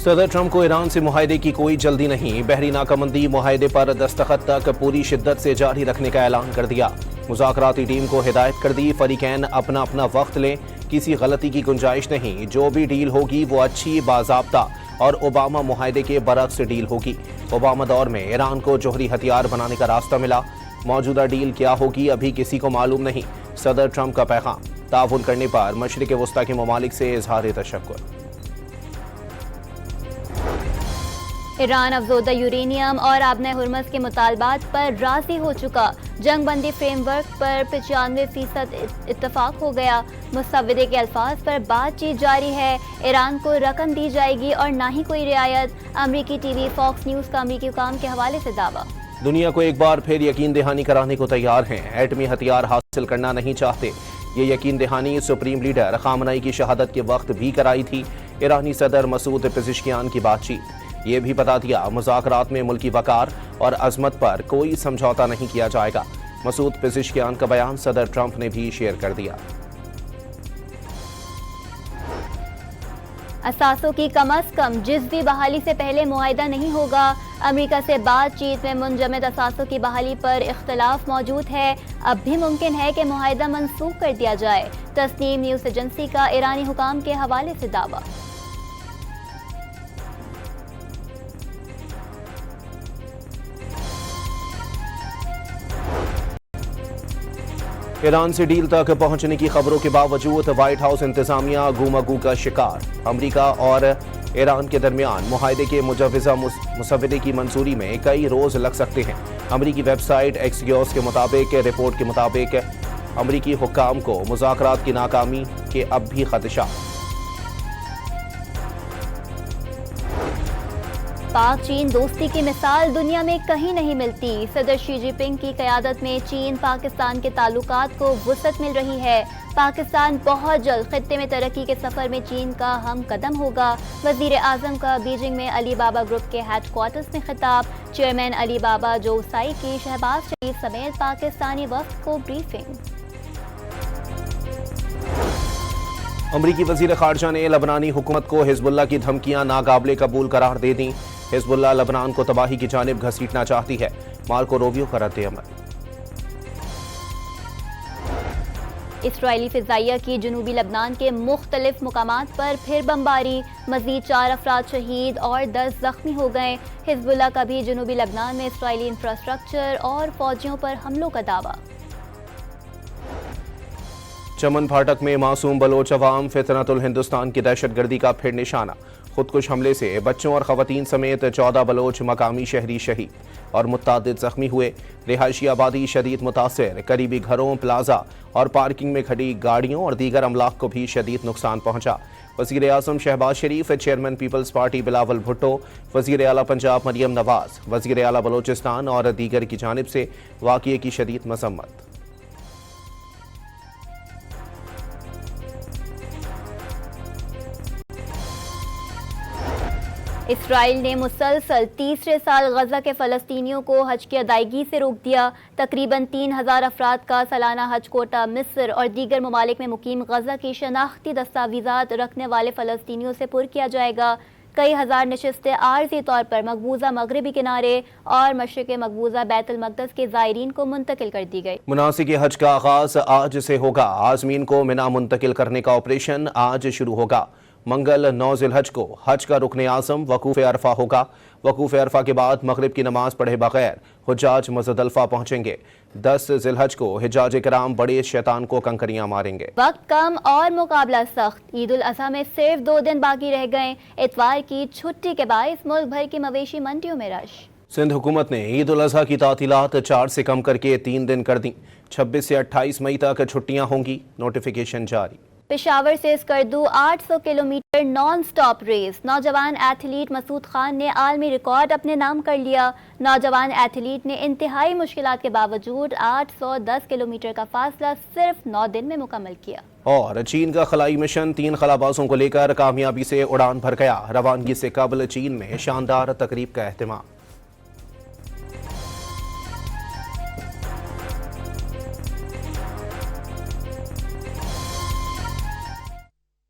صدر ٹرمپ کو ایران سے معاہدے کی کوئی جلدی نہیں، بحری ناکہ معاہدے پر دستخط تک پوری شدت سے جاری رکھنے کا اعلان کر دیا۔ مذاکراتی ٹیم کو ہدایت کر دی، فریقین اپنا وقت لیں، کسی غلطی کی گنجائش نہیں، جو بھی ڈیل ہوگی وہ اچھی، باضابطہ اور اوباما معاہدے کے برعکس ڈیل ہوگی۔ اوباما دور میں ایران کو جوہری ہتھیار بنانے کا راستہ ملا، موجودہ ڈیل کیا ہوگی ابھی کسی کو معلوم نہیں۔ صدر ٹرمپ کا پیغام، تعاون کرنے پر مشرق وسطی کے ممالک سے اظہار تشکر۔ ایران افزودہ یورینیم اور آبنہ ہرمز کے مطالبات پر راضی ہو چکا، جنگ بندی فریم ورک پر 95% اتفاق ہو گیا۔ مسودے کے الفاظ پر بات چیت جاری ہے، ایران کو رقم دی جائے گی اور نہ ہی کوئی رعایت۔ امریکی ٹی وی فاکس نیوز کا امریکی حکام کے حوالے سے دعویٰ۔ دنیا کو ایک بار پھر یقین دہانی کرانے کو تیار ہیں، ایٹمی ہتھیار حاصل کرنا نہیں چاہتے۔ یہ یقین دہانی سپریم لیڈر خامنئی کی شہادت کے وقت بھی کرائی تھی۔ ایرانی صدر مسعود پزشکیان کی بات چیت، یہ بھی بتا دیا مذاکرات میں ملکی وقار اور عظمت پر کوئی سمجھوتا نہیں کیا جائے گا۔ مسعود پزشکیان کا بیان صدر ٹرمپ نے بھی شیئر کر دیا۔ اثاثوں کی کم از کم جزوی بحالی سے پہلے معاہدہ نہیں ہوگا۔ امریکہ سے بات چیت میں منجمد اثاثوں کی بحالی پر اختلاف موجود ہے، اب بھی ممکن ہے کہ معاہدہ منسوخ کر دیا جائے۔ تسنیم نیوز ایجنسی کا ایرانی حکام کے حوالے سے دعویٰ۔ ایران سے ڈیل تک پہنچنے کی خبروں کے باوجود وائٹ ہاؤس انتظامیہ گومگو کا شکار۔ امریکہ اور ایران کے درمیان معاہدے کے مجوزہ مسودے کی منظوری میں کئی روز لگ سکتے ہیں۔ امریکی ویب سائٹ ایکسیوس کے مطابق رپورٹ کے مطابق امریکی حکام کو مذاکرات کی ناکامی کے اب بھی خدشہ۔ پاک چین دوستی کی مثال دنیا میں کہیں نہیں ملتی۔ صدر شی جن پنگ کی قیادت میں چین پاکستان کے تعلقات کو وسعت مل رہی ہے۔ پاکستان بہت جلد خطے میں ترقی کے سفر میں چین کا ہم قدم ہوگا۔ وزیر اعظم کا بیجنگ میں علی بابا گروپ کے ہیڈ کوارٹرز میں خطاب، چیئرمین علی بابا جوسائی کی شہباز شریف سمیت پاکستانی وفد کو بریفنگ۔ امریکی وزیر خارجہ نے لبنانی حکومت کو حزب اللہ کی دھمکیاں ناقابل قبول قرار دے دیں۔ حزب اللہ لبنان کو تباہی کی جانب گھسیٹنا چاہتی ہے، مارکو روبیو کا رد عمل۔ اسرائیلی فضائیہ کی جنوبی لبنان کے مختلف مقامات پر پھر بمباری، مزید 4 افراد شہید اور 10 زخمی ہو گئے۔ حزب اللہ کا بھی جنوبی لبنان میں اسرائیلی انفراسٹرکچر اور فوجیوں پر حملوں کا دعویٰ۔ چمن پھاٹک میں معصوم بلوچ عوام فتنۃ الہندوستان کی دہشت گردی کا پھر نشانہ۔ خودکش حملے سے بچوں اور خواتین سمیت 14 بلوچ مقامی شہری شہید اور متعدد زخمی ہوئے۔ رہائشی آبادی شدید متاثر، قریبی گھروں، پلازا اور پارکنگ میں کھڑی گاڑیوں اور دیگر املاک کو بھی شدید نقصان پہنچا۔ وزیر اعظم شہباز شریف، چیئرمین پیپلز پارٹی بلاول بھٹو، وزیر اعلیٰ پنجاب مریم نواز، وزیر اعلیٰ بلوچستان اور دیگر کی جانب سے واقعے کی شدید مذمت۔ اسرائیل نے مسلسل تیسرے سال غزہ کے فلسطینیوں کو حج کی ادائیگی سے روک دیا۔ تقریباً 3000 افراد کا سالانہ حج کوٹہ مصر اور دیگر ممالک میں مقیم غزہ کی شناختی دستاویزات رکھنے والے فلسطینیوں سے پر کیا جائے گا۔ کئی ہزار نشستیں عارضی طور پر مقبوضہ مغربی کنارے اور مشرق مقبوضہ بیت المقدس کے زائرین کو منتقل کر دی گئی۔ مناسک حج کا آغاز آج سے ہوگا۔ عازمین کو منا منتقل کرنے کا آپریشن آج شروع ہوگا۔ منگل 9 ذی الحج کو حج کا رکن اعظم وقوف عرفہ ہوگا۔ وقوف عرفہ کے بعد مغرب کی نماز پڑھے بغیر حجاج مزدلفہ پہنچیں گے۔ 10 ذی الحج کو حجاج کرام بڑے شیطان کو کنکریاں ماریں گے۔ وقت کم اور مقابلہ سخت، عید الاضحیٰ میں صرف 2 دن باقی رہ گئے۔ اتوار کی چھٹی کے باعث ملک بھر کی مویشی منڈیوں میں رش۔ سندھ حکومت نے عید الاضحیٰ کی تعطیلات 4 سے کم کر کے 3 دن کر دیں۔ 26 سے 28 مئی تک چھٹیاں ہوں گی، نوٹیفیکیشن جاری۔ پشاور سے Skardu 800 kilometre non stop race, نوجوان ایتھلیٹ مسعود خان نے عالمی ریکارڈ اپنے نام کر لیا۔ نوجوان ایتھلیٹ نے انتہائی مشکلات کے باوجود 810 کلومیٹر کا فاصلہ صرف 9 دن میں مکمل کیا۔ اور چین کا خلائی مشن 3 خلابازوں کو لے کر کامیابی سے اڑان بھر گیا۔ روانگی سے قبل چین میں شاندار تقریب کا اہتمام۔